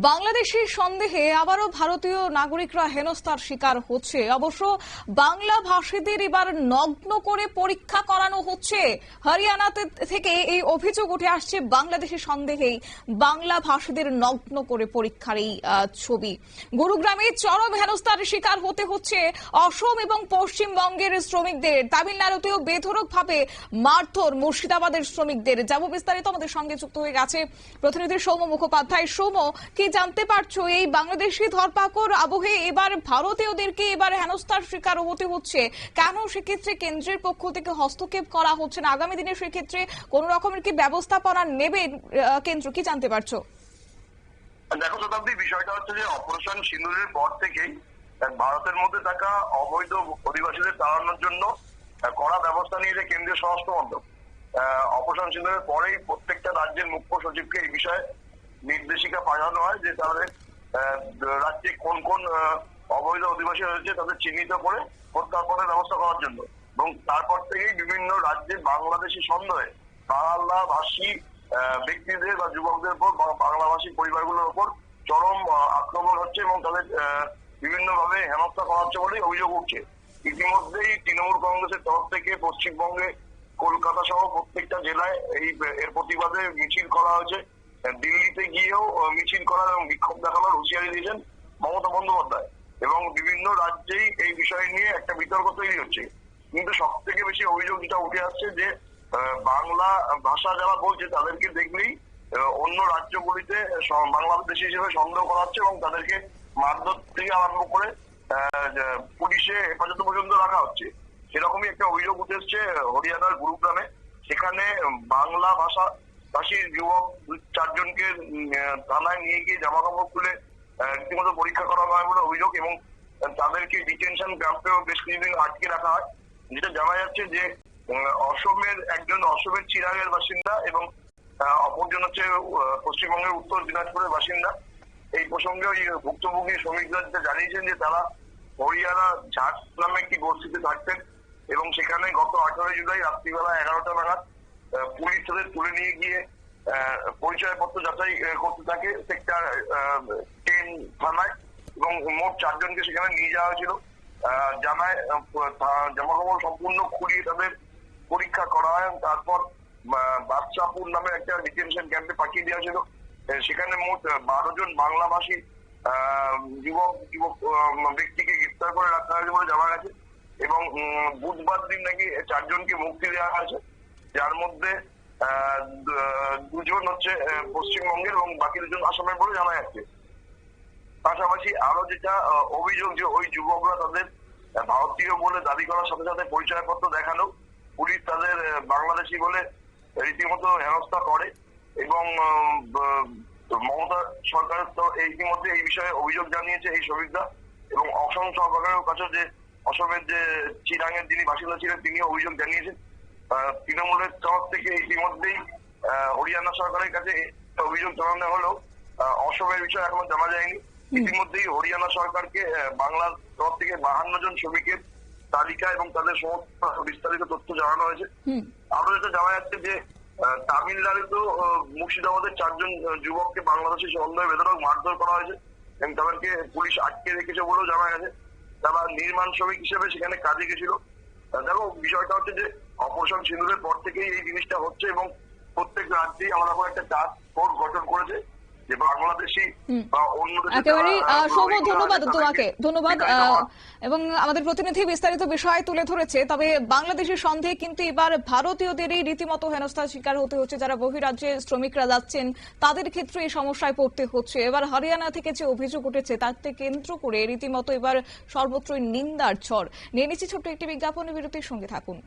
বাংলাদেশের সন্দেহে আবারও ভারতীয় নাগরিকরা হেনস্থার শিকার হচ্ছে। অবশ্য বাংলা ভাষীদের এবার নগ্ন করে পরীক্ষা করানো হচ্ছে। হরিয়ানা থেকে এই অভিযোগ উঠে আসছে, বাংলাদেশের সন্দেহেই বাংলা ভাষীদের নগ্ন করে পরীক্ষার এই ছবি। গুরুগ্রামে চরম হেনস্থার শিকার হতে হচ্ছে অসম এবং পশ্চিমবঙ্গের শ্রমিকদের। তামিলনাড়ুতেও বেধড়কভাবে মারধর মুর্শিদাবাদের শ্রমিকদের। যাব বিস্তারিত, আমাদের সঙ্গে যুক্ত হয়ে গেছে প্রতিনিধি সৌম মুখোপাধ্যায়। সৌম, কি জানতে পারছো এই বাংলাদেশি ধরপাকড় আবহে এবার ভারতীয়দেরকে এবার হেনস্থার শিকার হতে হচ্ছে কেন? সেক্ষেত্রে কেন্দ্রের পক্ষ থেকে হস্তক্ষেপ করা হচ্ছে না? আগামী দিনে সেক্ষেত্রে কোন রকমের কি ব্যবস্থাপনা নেবে কেন্দ্র, কি জানতে পারছো? দেখো শতাব্দী, বিষয়টা হচ্ছে যে অপারেশন সিঁদুরের পর থেকেই ভারতের মধ্যে থাকা অবৈধ অধিবাসীদের তাড়ানোর জন্য কড়া ব্যবস্থা নিয়েছে কেন্দ্রীয় স্বরাষ্ট্র মন্ত্রক। অপারেশন সিঁদুরের পরেই প্রত্যেকটা রাজ্যের মুখ্য সচিবকে এই বিষয়ে নির্দেশিকা পাঠানো হয় যে তাদের রাজ্যে কোন কোন অবৈধ অধিবাসী রয়েছে তাদের চিহ্নিত করে প্রত্যার্পণের ব্যবস্থা করার জন্য। এবং তারপর থেকেই বিভিন্ন রাজ্যে বাংলাদেশি সন্দেহে বাংলা ভাষী ব্যক্তিদের বা যুবকদের উপর বাংলাভাষী পরিবারগুলোর উপর চরম আক্রমণ হচ্ছে এবং তাদের বিভিন্নভাবে হেনস্থা করা হচ্ছে বলেই অভিযোগ উঠছে। ইতিমধ্যেই তৃণমূল কংগ্রেসের তরফ থেকে পশ্চিমবঙ্গে কলকাতা সহ প্রত্যেকটা জেলায় এর প্রতিবাদে মিছিল করা হয়েছে। দিল্লিতে গিয়েও মিছিল করার এবং বিক্ষোভ দেখানোর হুঁশিয়ারি দিয়েছেন মমতা বন্দ্যোপাধ্যায়। এবং বিভিন্ন রাজ্যেই এই বিষয় নিয়ে একটা বিতর্ক তৈরি হচ্ছে। কিন্তু সব থেকে বেশি অভিযোগ যেটা উঠে আসছে যে বাংলা ভাষা যারা বলছে তাদেরকে দেখলেই অন্য রাজ্যগুলিতে বাংলাদেশি হিসেবে সন্দেহ করা হচ্ছে এবং তাদেরকে মারধর থেকে আরম্ভ করে পুলিশে হেফাজতে পর্যন্ত রাখা হচ্ছে। সেরকমই একটা অভিযোগ উঠে এসছে হরিয়ানার গুরুগ্রামে। সেখানে বাংলা ভাষী যুবক 4জনকে থানায় নিয়ে গিয়ে জামা কাপড় খুলে রীতিমতো পরীক্ষা করা হয় বলে অভিযোগ এবং তাদেরকে ডিটেনশন ক্যাম্পেও বেশ কিছুদিন আটকে রাখা হয়। যেটা জানা যাচ্ছে যে একজন অসমের চিরাগের বাসিন্দা এবং অপরজন হচ্ছে পশ্চিমবঙ্গের উত্তর দিনাজপুরের বাসিন্দা। এই প্রসঙ্গে ওই ভুক্তভোগী শ্রমিকরা যেটা জানিয়েছেন যে তারা হরিয়ানা ঝাট নামে একটি বস্তিতে থাকতেন এবং সেখানে গত 18 জুলাই রাত্রিবেলা 11টা নাগাদ পুলিশ তাদের তুলে নিয়ে গিয়ে পরিচয়পত্র যাচাই করতে থাকে সেক্টর 10 থানায় এবং মোট 4জনকে সেখানে নিয়ে যাওয়া হয়েছিল। জামায় জামা কাপড় সম্পূর্ণ খুলিয়ে তাদের পরীক্ষা করা হয়। তারপর বাদশাহপুর নামে একটা ডিটেনশন ক্যাম্পে পাঠিয়ে দেওয়া ছিল। সেখানে মোট 12 জন বাংলাভাষী যুবক ব্যক্তিকে গ্রেফতার করে রাখা হয়েছে বলে জানা গেছে এবং বুধবার দিন নাকি 4জনকে মুক্তি দেওয়া হয়েছে, যার মধ্যে 2জন হচ্ছে পশ্চিমবঙ্গের এবং বাকি 2জন আসামের বলে জানা যাচ্ছে। পাশাপাশি আরো যেটা অভিযোগ যে ওই যুবকরা তাদের ভারতীয় বলে দাবি করার সাথে সাথে পরিচয়পত্র দেখানো পুলিশ তাদের বাংলাদেশি বলে রীতিমতো হেনস্থা করে এবং মমতা সরকার তো ইতিমধ্যে এই বিষয়ে অভিযোগ জানিয়েছে এই শ্রমিকরা এবং অসম সরকারের কাছে যে অসমের যে চিরাঙের যিনি বাসিন্দা ছিলেন তিনি অভিযোগ জানিয়েছেন। তৃণমূলের তরফ থেকে ইতিমধ্যেই হরিয়ানা সরকারের কাছে অভিযোগ জানানো হলেও অসমের বিষয় এখনো জানা যায়নি। ইতিমধ্যেই হরিয়ানা সরকারকে বাংলার তরফ থেকে 52 জন শ্রমিকের তালিকা এবং তাদের সমস্ত বিস্তারিত তথ্য জানানো হয়েছে। আরো যেটা জানা যাচ্ছে যে তামিলনাড়ুতেও মুর্শিদাবাদের 4জন যুবককে বাংলাদেশি সন্দেহে বেধড়ক মারধর করা হয়েছে এবং তাদেরকে পুলিশ আটকে রেখেছে বলেও জানা গেছে। তারা নির্মাণ শ্রমিক হিসেবে সেখানে কাজে গেছিল। দেখো বিষয়টা হচ্ছে যে অপারেশন সিঁদুরের পর থেকেই এই জিনিসটা হচ্ছে এবং প্রত্যেক রাজ্যেই আমরা একটা টাস্ক ফোর্স গঠন করেছে যে বাংলাদেশি বা অন্য একেবারেই সৌম, ধন্যবাদ তোমাকে। ধন্যবাদ। এবং আমাদের প্রতিনিধি বিস্তারিত বিষয় তুলে ধরেছে। তবে বাংলাদেশের সন্দেহে কিন্তু এবার ভারতীয়দেরই রীতিমতো হেনস্থার শিকার হতে হচ্ছে। যারা বহিরাজ্যে শ্রমিকরা যাচ্ছেন তাদের ক্ষেত্রে এই সমস্যায় পড়তে হচ্ছে। এবার হরিয়ানা থেকে যে অভিযোগ উঠেছে তাতে কেন্দ্র করে রীতিমতো এবার সর্বত্রই নিন্দার ঝড়। নিয়ে নিচ্ছি ছোট্ট একটি বিজ্ঞাপন, বিরতির সঙ্গে থাকুন।